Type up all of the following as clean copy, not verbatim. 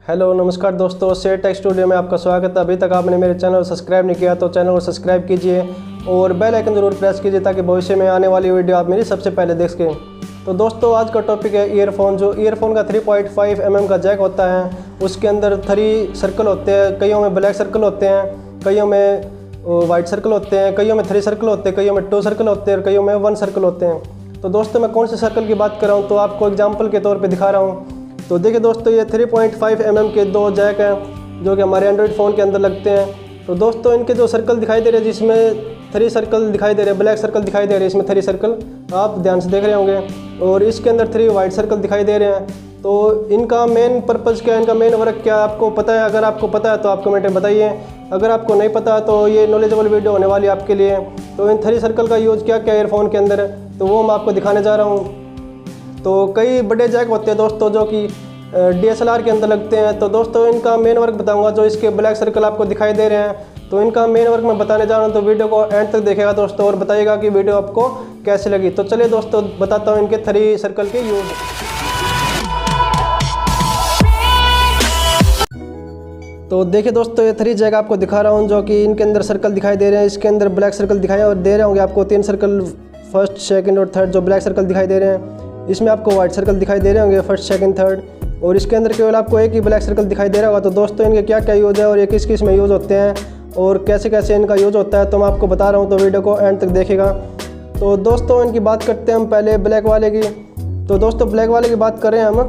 Hello नमस्कार दोस्तों, शेरटेक studio में आपका स्वागत है। अभी तक आपने मेरे चैनल को सब्सक्राइब नहीं किया तो चैनल को सब्सक्राइब कीजिए और बेल आइकन ज़रूर प्रेस कीजिए ताकि भविष्य में आने वाली वीडियो आप मेरी सबसे पहले देख सकें। तो दोस्तों आज का टॉपिक है ईयरफोन। जो ईयरफोन का 3.5 mm का जैक होता है, उसके अंदर 3 सर्कल होते हैं। कईयों में ब्लैक सर्कल होते हैं, कईयों में वाइट सर्कल होते हैं, कईयों में 3 सर्कल होते हैं, कईयों में 2 सर्कल होते हैं और कईयों में 1 सर्कल होते हैं। तो दोस्तों मैं कौन से सर्कल की बात कर रहा हूँ तो आपको एग्जाम्पल के तौर पर दिखा रहा हूँ। तो देखिए दोस्तों, ये 3.5 mm के 2 जैक हैं जो कि हमारे एंड्रॉयड फ़ोन के अंदर लगते हैं। तो दोस्तों इनके जो सर्कल दिखाई दे रहे हैं, जिसमें 3 सर्कल दिखाई दे रहे हैं, ब्लैक सर्कल दिखाई दे रहे हैं, इसमें 3 सर्कल आप ध्यान से देख रहे होंगे, और इसके अंदर 3 वाइट सर्कल दिखाई दे रहे हैं। तो इनका मेन पर्पज़ क्या है, इनका मेन वर्क क्या है, आपको पता है? अगर आपको पता है तो आप कमेंट में बताइए। अगर आपको नहीं पता तो ये नॉलेजेबल वीडियो होने वाली है आपके लिए। तो इन 3 सर्कल का यूज़ क्या क्या ईयरफोन के अंदर है तो वो मैं आपको दिखाने जा रहा हूँ। तो कई बड़े जैक होते हैं दोस्तों जो कि DSLR के अंदर लगते हैं। तो दोस्तों इनका मेन वर्क बताऊंगा। जो इसके ब्लैक सर्कल आपको दिखाई दे रहे हैं तो इनका मेन वर्क मैं बताने जा रहा हूं। तो वीडियो को एंड तक देखेगा दोस्तों और बताइएगा कि वीडियो आपको कैसी लगी। तो चलिए दोस्तों बताता हूं इनके 3 सर्कल के यूज। तो देखिए दोस्तों, ये 3 जैक आपको दिखा रहा हूँ जो कि इनके अंदर सर्कल दिखाई दे रहे हैं। इसके अंदर ब्लैक सर्कल दिखाई और दे रहे होंगे आपको 3 सर्कल, फर्स्ट सेकंड और थर्ड। जो ब्लैक सर्कल दिखाई दे रहे हैं इसमें आपको वाइट सर्कल दिखाई दे रहे होंगे, फर्स्ट सेकंड थर्ड, और इसके अंदर केवल आपको एक ही ब्लैक सर्कल दिखाई दे रहा होगा। तो दोस्तों इनके क्या क्या यूज़ है और ये किस किस में यूज़ होते हैं और कैसे कैसे इनका यूज़ होता है तो मैं आपको बता रहा हूँ। तो वीडियो को एंड तक देखेगा। तो दोस्तों इनकी बात करते हैं हम पहले ब्लैक वाले की। तो दोस्तों ब्लैक वाले की बात कर रहे हैं हम।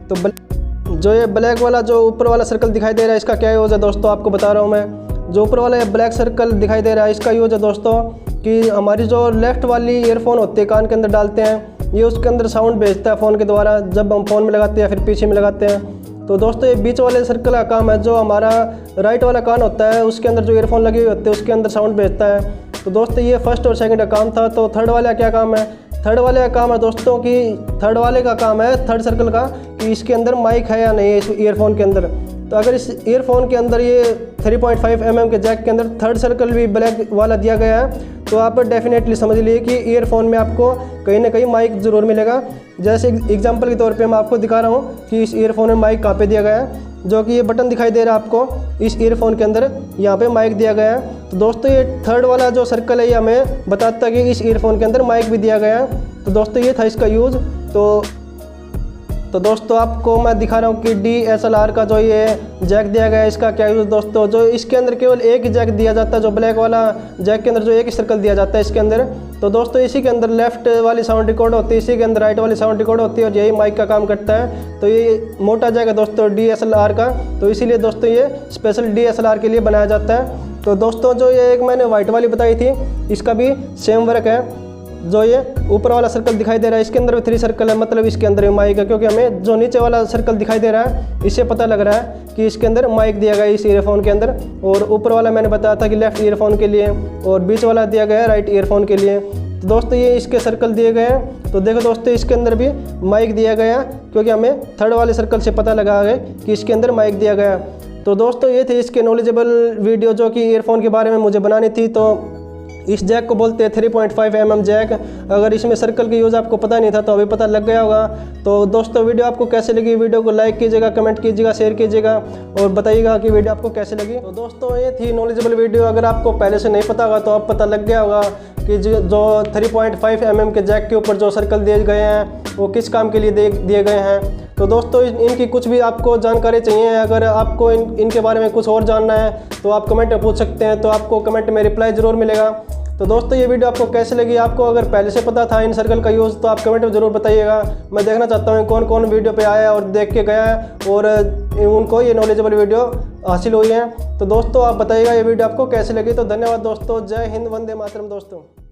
तो जो ये ब्लैक वाला जो ऊपर वाला सर्कल दिखाई दे रहा है, इसका क्या यूज़ है दोस्तों आपको बता रहा हूँ मैं। जो ऊपर वाला ब्लैक सर्कल दिखाई दे रहा है, इसका यूज़ है दोस्तों कि हमारी जो लेफ़्ट वाली ईयरफोन होती है, कान के अंदर डालते हैं, ये उसके अंदर साउंड भेजता है फ़ोन के द्वारा जब हम फ़ोन में लगाते हैं या फिर पीछे में लगाते हैं। तो दोस्तों ये बीच वाले सर्कल का काम है। जो हमारा राइट वाला कान होता है उसके अंदर जो ईयरफोन लगी हुई होती है उसके अंदर साउंड भेजता है। तो दोस्तों ये फर्स्ट और सेकंड का काम था। तो थर्ड वाले का क्या काम है? थर्ड वाले का काम है दोस्तों कि थर्ड वाले का काम है, थर्ड सर्कल का, कि इसके अंदर माइक है या नहीं है इस ईयरफोन के अंदर। तो अगर इस ईयरफोन के अंदर ये 3.5 mm के जैक के अंदर थर्ड सर्कल भी ब्लैक वाला दिया गया है तो आप डेफिनेटली समझ लीजिए कि ईयरफोन में आपको कहीं ना कहीं माइक ज़रूर मिलेगा। जैसे एग्जांपल के तौर पे मैं आपको दिखा रहा हूँ कि इस ईयरफोन में माइक कहाँ पे दिया गया है। जो कि ये बटन दिखाई दे रहा है आपको, इस ईयरफोन के अंदर यहाँ पे माइक दिया गया है। तो दोस्तों ये थर्ड वाला जो सर्कल है ये हमें बताता है कि इस ईयरफोन के अंदर माइक भी दिया गया है। तो दोस्तों ये था इसका यूज़। तो दोस्तों आपको मैं दिखा रहा हूँ कि DSLR का जो ये जैक दिया गया है इसका क्या यूज़ दोस्तों। जो इसके अंदर केवल एक ही जैक दिया जाता है, जो ब्लैक वाला जैक के अंदर जो एक ही सर्कल दिया जाता है इसके अंदर। तो दोस्तों इसी के अंदर लेफ्ट वाली साउंड रिकॉर्ड होती है, इसी के अंदर राइट वाली साउंड रिकॉर्ड होती है और यही माइक का काम करता है। तो ये मोटा जैक है दोस्तों DSLR का, तो इसीलिए दोस्तों ये स्पेशल DSLR के लिए बनाया जाता है। तो दोस्तों जो ये एक मैंने वाइट वाली बताई थी, इसका भी सेम वर्क है। जो ये ऊपर वाला सर्कल दिखाई दे रहा है इसके अंदर भी 3 सर्कल है, मतलब इसके अंदर भी माइक है, क्योंकि हमें जो नीचे वाला सर्कल दिखाई दे रहा है इससे पता लग रहा है कि इसके अंदर माइक दिया गया है इस ईयरफोन के अंदर। और ऊपर वाला मैंने बताया था कि लेफ्ट ईयरफोन के लिए और बीच वाला दिया गया है राइट ईयरफोन के लिए। तो दोस्तों ये इसके सर्कल दिए गए हैं। तो देखो दोस्तों इसके अंदर भी माइक दिया गया है, क्योंकि हमें थर्ड वाले सर्कल से पता लगा है कि इसके अंदर माइक दिया गया। तो दोस्तों ये थे इसके नॉलेजेबल वीडियो जो कि ईयरफोन के बारे में मुझे बनानी थी। तो इस जैक को बोलते हैं 3.5 mm जैक। अगर इसमें सर्कल की यूज़ आपको पता नहीं था तो अभी पता लग गया होगा। तो दोस्तों वीडियो आपको कैसे लगी, वीडियो को लाइक कीजिएगा, कमेंट कीजिएगा, शेयर कीजिएगा और बताइएगा कि वीडियो आपको कैसे लगी। तो दोस्तों ये थी नॉलेजेबल वीडियो। अगर आपको पहले से नहीं पता होगा तो अब पता लग गया होगा कि जो 3.5 mm के जैक के ऊपर जो सर्कल दिए गए हैं वो किस काम के लिए दिए गए हैं। तो दोस्तों इनकी कुछ भी आपको जानकारी चाहिए, अगर आपको इनके बारे में कुछ और जानना है तो आप कमेंट में पूछ सकते हैं, तो आपको कमेंट में रिप्लाई ज़रूर मिलेगा। तो दोस्तों ये वीडियो आपको कैसे लगी, आपको अगर पहले से पता था इन सर्कल का यूज़ तो आप कमेंट में ज़रूर बताइएगा। मैं देखना चाहता हूँ कौन कौन वीडियो पे आया और देख के गया है और उनको ये नॉलेजेबल वीडियो हासिल हुई है। तो दोस्तों आप बताइएगा ये वीडियो आपको कैसे लगी। तो धन्यवाद दोस्तों, जय हिंद, वंदे मातरम दोस्तों।